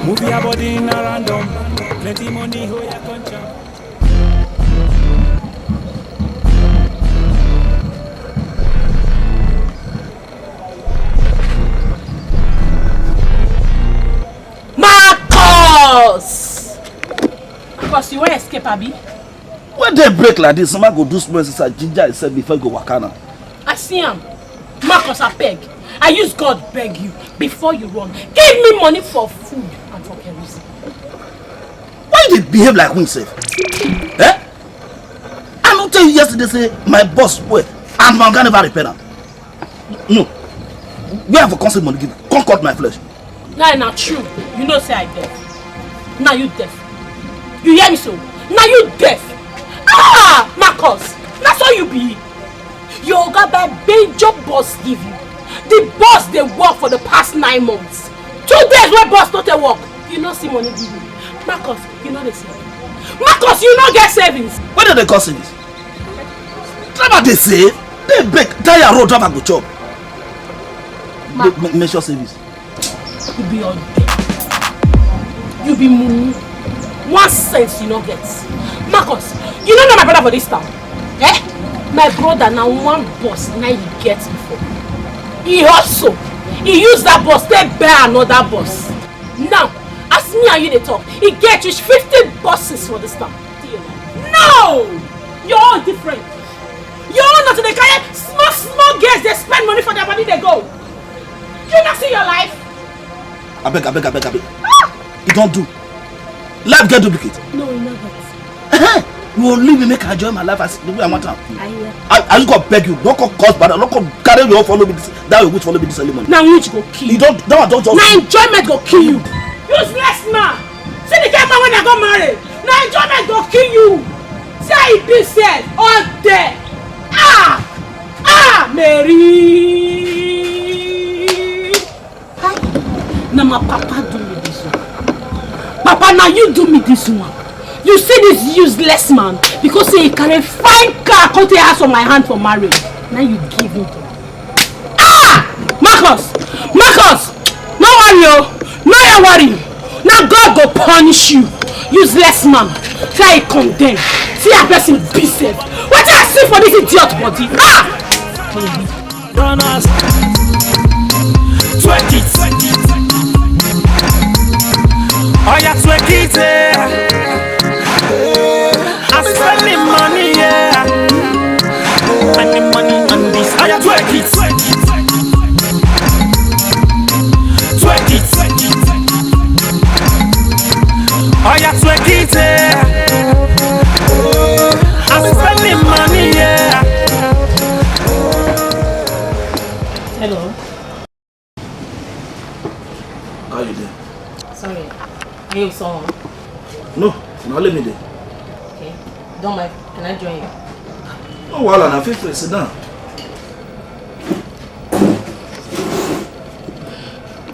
Move your body in a random. Plenty money, how you can jump. Marcus! Because you won't escape, Abi. When they break like this, someone go do small exercise, ginger itself before you go wakana. I see him. Marcus, I beg. I use God beg you before you run. Give me money for food and for kerosene. Why you behave like himself? Eh? I don't tell you yesterday say my boss well and my guy never repair them. No. We have a constant money give. Come cut my flesh. Now true. You know say I deaf. Now you deaf. You hear me so? Now you deaf. Ah, Marcus. That's all you be. Your oga by major boss give you. The boss they work for the past 9 months. 2 days where boss not a work. You not see money give you. Marcus, you know they save. Marcus, you not get savings. What do they call savings? Driver they save. They break. Tire road driver go chop. Measure savings. You be on dead. You be moo. 1 cent you not get. Marcus, you don't know my brother for this town. Eh? My brother now 1 boss now he gets before. He also he use that boss to buy another boss. Now, as me and you they talk, he get you 50 bosses for this town. No! You're all different. You're all not to the kind of small girls they spend money for their money they go. You not see your life? I beg. Ah! You don't do. Life get duplicate. No, you never. You will leave me make I enjoy my life as the way I want to. I just got beg you. Don't call cause but don't come carry your follow me this, that way which follow me this ceremony. Now which go kill you? Don't just. Now enjoyment go kill you. Useless man. See the kind man when I got married. Now enjoyment go kill you. See how he be said all day. Mary. Now my papa do me this one. Papa, now you do me this one. You see this useless man because he carry fine car come to house on my hand for marriage. Now you give him to me. Marcus! No worry, no you worry. Now God go punish you. Useless man. Try to condemn. See a person be safe. What do I see for this idiot body? Runners. 20. Oh yeah, 20. I'm spending money, yeah. Spending money on this. Oh yeah, 20. 20. Oh yeah, 20. I'm spending money, yeah. Hello. How you doing? Sorry. Are you someone? No, let me there. Okay. Don't mind. Can I join you? No, well, I feel free. Sit down.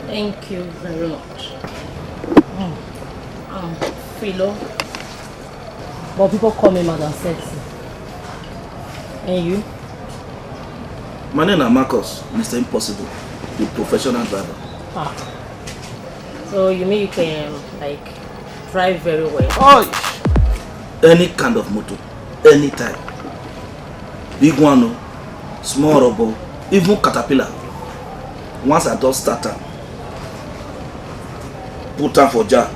Thank you very much. Philo. But people call me Madam Sexy. And you? My name is Marcus, Mr. Impossible, the professional driver. So you mean you can like drive very well? Oh, any kind of motor, any type. Big one, small rubber, even caterpillar. Once I don't start them, put them for jar,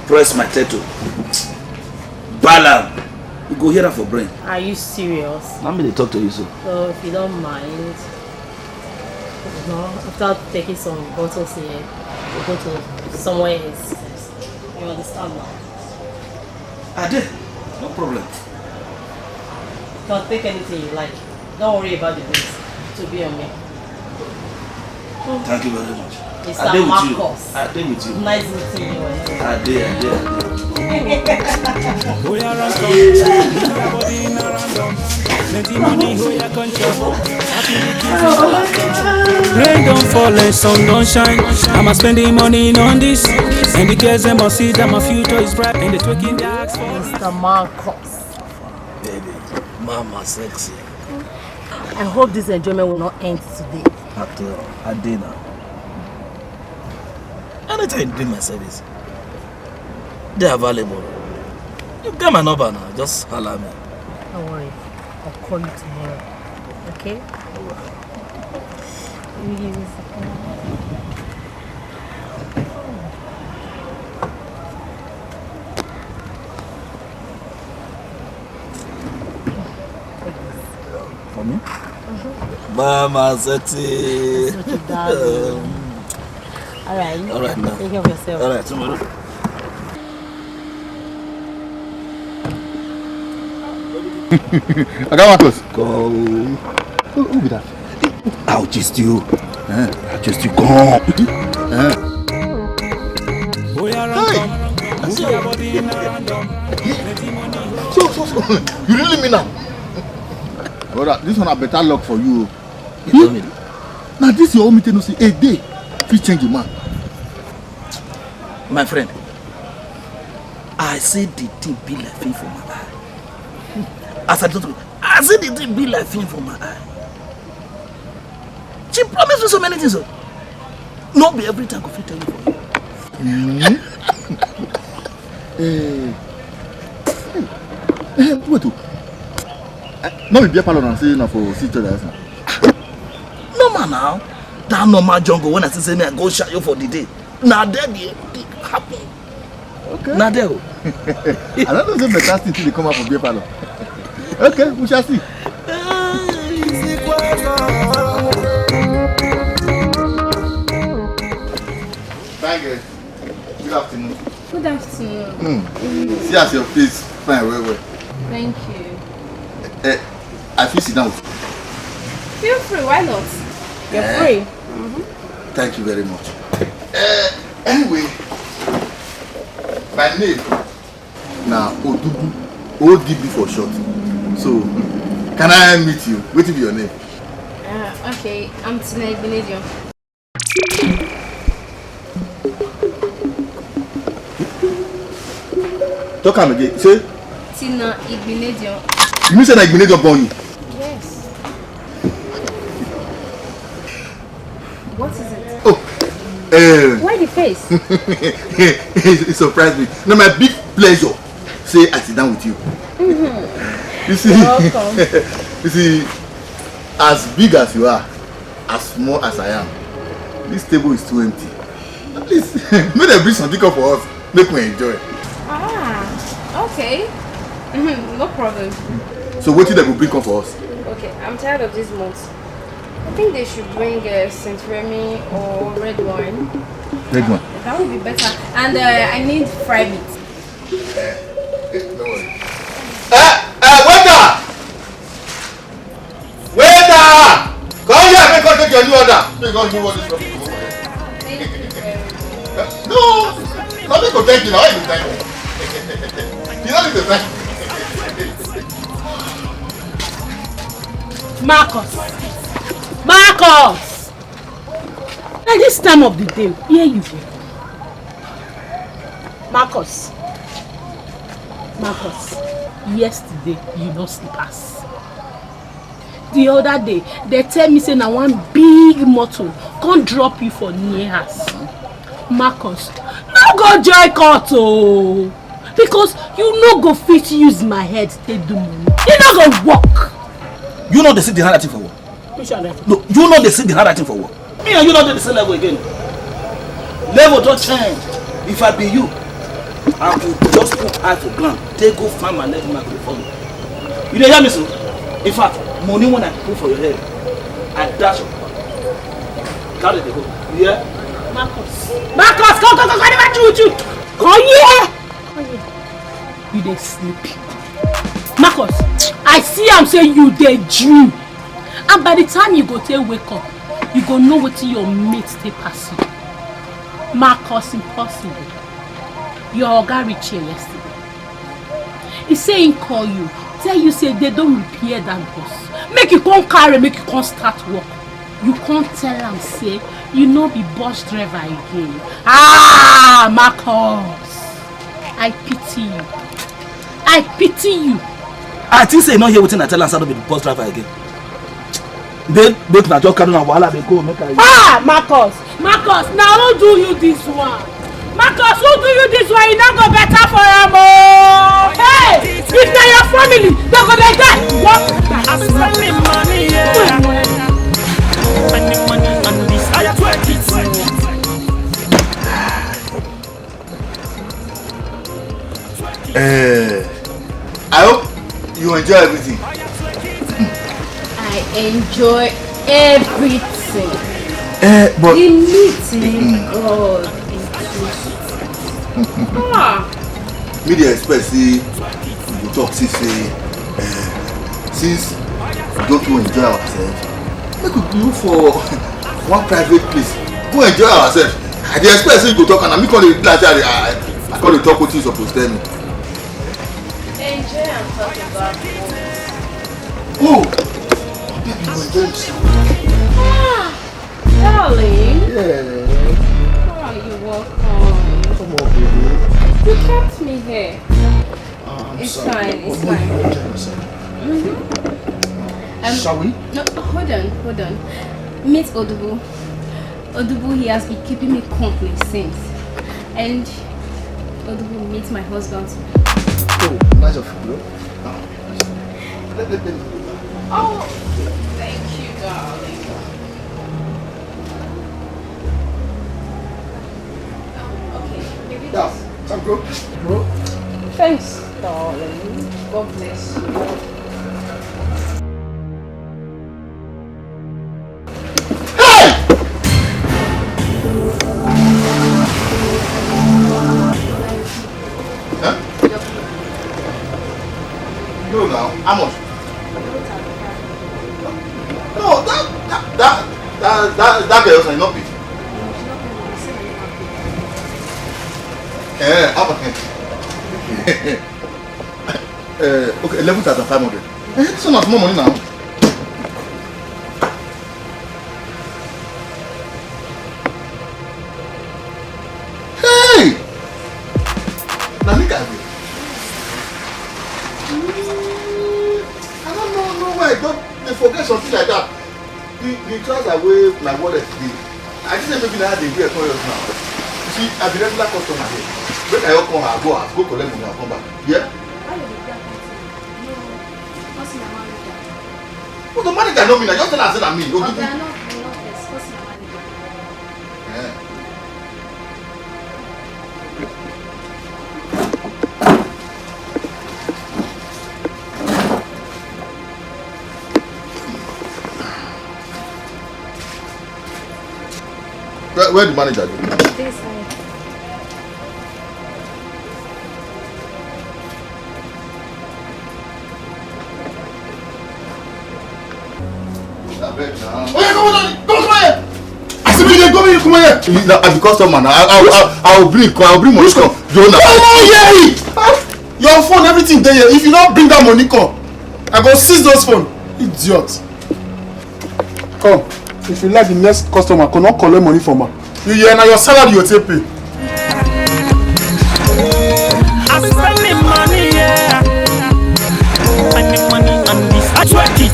press my tattoo, balam. You go hear that for brain. Are you serious? Let me talk to you so. So if you don't mind, after taking some bottles here, we'll go to somewhere else. You understand now? I did. No problem. You can take anything you like. Don't worry about the bills. To be on me. Thank you very much. Mr. Marcus. I did with you. Nice meeting you. I did. Rain don't fall and sun don't shine. I'm spending money on this. And the girls they must see that my future is bright. And they twerking their ass for Mr. Marcus. Baby, mama sexy. I hope this enjoyment will not end today. I did now. Anytime you do my service, they are available. You get my number now, just holler me. Don't worry, I'll call you tomorrow. Okay? For me? Mama, Seti. Alright. Alright now. Take care of yourself. Alright, tomorrow. I got Marcus. Go. Who be that? I'll just you. I'll just you come. So, you really mean now? Brother, this one a better luck for you. You tell me. Now this your own meeting, no say a day, fit change the man. My friend, I say the thing be like thing for my eye. As I told you, I say the thing be like thing for my eye. She promised me so many things. Not be every time I fit tell you for you. Wait, no be beer parlor and say na for sit together. Normal now. That normal jungle when I say me I go shot you for the day. Now there it happen. Okay. Now there. I don't know say better thing till they come out for beer parlor. Okay, we shall see. Thank you. Good afternoon. Good afternoon. See as your face fine well. Thank you. I feel sit down. Feel free, why not? You're free. Thank you very much. Anyway, my name na Odubu, ODB for short. So, can I meet you? What is your name? Okay, I'm Tina Igbenedion. Talk am again. Say. Tina Igbenedion. You mean say na Igbenedion born you? Yes. What is it? Oh. Why the face? It surprised me. No, my big pleasure. Say I sit down with you. You see, Welcome. you see, as big as you are, as small as I am, this table is too empty. At least, make them bring something up for us. Make me enjoy. Okay. No problem. So what did they go bring up for us? Okay, I'm tired of this month. I think they should bring Saint Remy or red wine. Red one. That would be better. And I need fried meat. Don't worry. Waiter! Waiter! Come here, make us take your new order. You can't move all this stuff. No, nothing to thank you now. Why you thank me? You don't need to thank me. Marcus! At this time of the day, here you go. Marcus, yesterday you no sleep pass. The other day, they tell me say na one big motor can't drop you for near house. Marcus, no go joy court oh, because you no go fit use my head to do money. You no go work. You know they see the handwriting for what? No, you know they see the handwriting for what? Me and you know they the same level again. Level don't change. If I be you, I will just put eye for ground. Take go find my level microphone. You dey hear me, so? In fact, money when I put for your head, I dash your pocket. Carry the go. You hear? Marcus, come, never do. Come here. You dey sleep. Marcus, I see am say you dey dream. And by the time you go take wake up, you go know wetin your mates take pass you. Marcus, impossible. Your oga reach here yesterday. He say he call you, tell you say they don't repair that bus. Make you come carry, make you come start work. You can't tell am say you no be bus driver again. Marcus, I pity you. I think say you not hear wetin I tell am say I no be the bus driver again. Make na just carry na wahala dey go make I. Marcus, now who do you this one? Marcus, who do you this way? You not go better for him. Hey, if they're your family, they're gonna die. What? I'm spending money, yeah. Spending money on this. I twerk it. I hope you enjoy everything. I enjoy everything. But The meeting, God, me dey expect say you talk say since we don't go enjoy ourselves, make we look for one private place go enjoy ourselves. I dey expect say you go talk and me call the like say I call the talk wetin you suppose tell me. Enjoy and talk about Oh, baby, you enjoy yourself. darling. Yeah. Oh, you're welcome. Come on, baby. You kept me here. I'm It's sorry. fine, it's But fine. you enjoy yourself. Shall we? No, hold on. Meet Odubu. Odubu, he has been keeping me company since. And Odubu meets my husband. Oh, nice of you, bro. Let me. Oh, thank you, darling. Okay, maybe Yeah, some bro. thanks, darling. God bless you. No, now, how much? No, that girl is not big. How much? Okay, 11,500. This one has more money now. Hey! Now, look at me. I don't know why they forget something like that. The trouser away my wallet today. I just say maybe now they wear curious now. You see, I be regular customer here. When I come, I go collect money, I come back. Yeah? Why you dey no, what's my manager? Well, the manager know me now. Just tell her say na me. Oh, they are not this. What's my manager? Yeah. Where the manager go? This side. Oh yeah, come here! I said, come here! Now, as a customer now, I'll bring money come. Jonah. Come on here! Your phone, everything there. If you don't bring that money, come. I go seize those phone. Idiot. Come. If you like the next customer, come not collect money from her. You hear now your salary you take pay. I'm spending money, yeah. Spending money on this. I twerk it.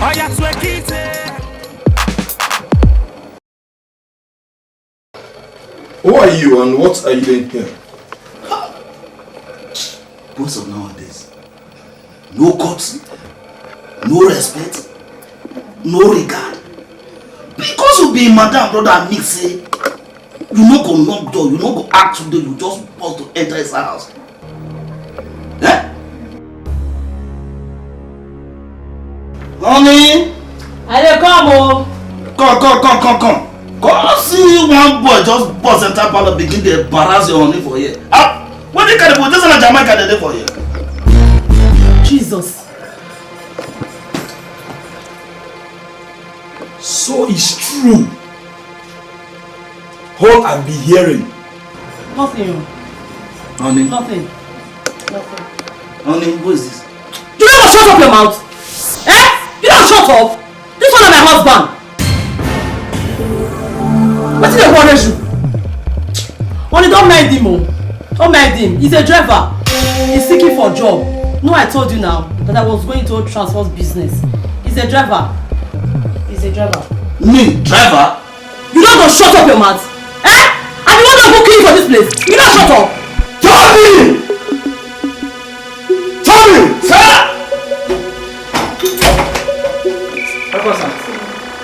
Oh, yeah, twerk it. Who are you and what are you doing here? Boys of nowadays, no courtesy, no respect, no regard. Because you be madam brother and me say, you no go knock door, you no go act today, you just want to enter his house. Eh? Honey, I dey come o. come. Come see one boy just bust enter parlor begin dey embarrass your honey for here. Ah, when they carry for this one Jamaica dey for here. Jesus. So it's true. All I'm be hearing. Nothing. Honey, Nothing. honey, who is this? You don't shut up your mouth. Eh? You don't shut up. This one is my husband. What did they want you? Honey, don't mind him, oh. Don't mind him. He's a driver. He's seeking for a job. No, I told you now that I was going to transport business. He's a driver. He's a driver. Me, driver? You don't not gonna shut up your mouth? Eh? And you want to go clean for this place? You not shut up. Tommy! Tommy! Sir!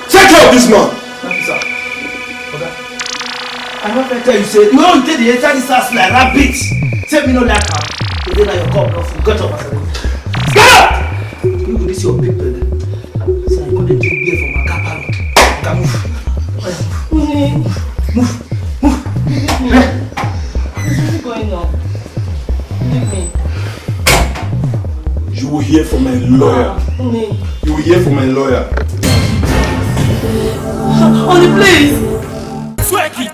Take care of this man. Thank you, sir. Okay. I'm not going to tell you, say, you don't take the entire this house like rabbits. Say me no like her. Today now your cup, no food. Get up, Pastor. Stop! You go this your big belly. So I'm going to drink beer from my car parlor. Okay, move. Move. What's going on? Leave me. You will hear from my lawyer. You will hear from my lawyer. Only please. Twerky.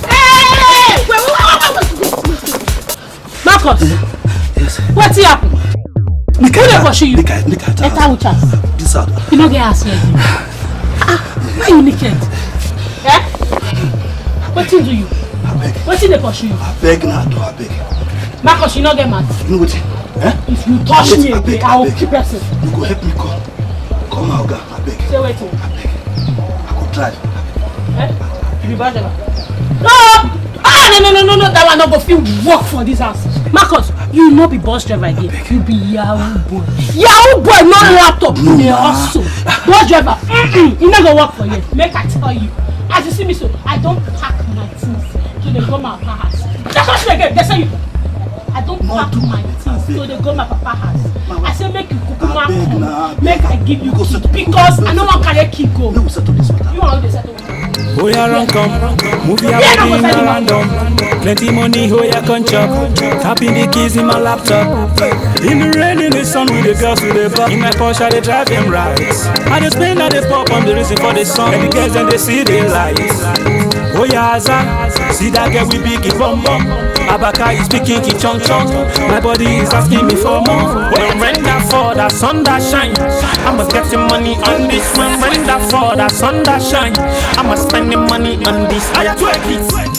Hey! Wait. Marcus. Yes. What's happened? Who dey pursue you? Enter which house? this out. You no get house here. Why you naked? Eh? Wetin do you? Wetin dey pursue you? I beg now, I beg. Marcus, you no get mad. You know what? If you touch me again, I will keep person. You go help me come. Come out, Oga, I beg. Say wetin? I beg. I go drive. You be bad driver? No! No, that one no go fit work for this house. Marcus, you no be bus driver again. You be Yahoo boy. Yahoo boy, no laptop. No, also. Bus driver, you no go work for you. Make I tell you. As you see me so, I don't pack my things to the go my papa house. Just watch me again, they say you. I don't pack my things to the go my papa house. I say make you kukuma come. Make I give you key because I no wan carry key go. No, we settle this matter. You want to settle? Oh yeah, run come, move your body in a random. Plenty money, oh yeah, come chop. Tapping the keys in my laptop. In the rain, in the sun, with the girls with the bar. In my Porsche, they drive them right. I just spin and they pop on the reason for the song. And the girls and they see the lights. Oh yeah, Azan, see that girl with big bum bum. Abaka is speaking ki chong chong. My body is asking me for more. When that for that sun that shine, I'ma get some money on this. When that for that sun that shine, I'ma spend the money on this. I twerk it.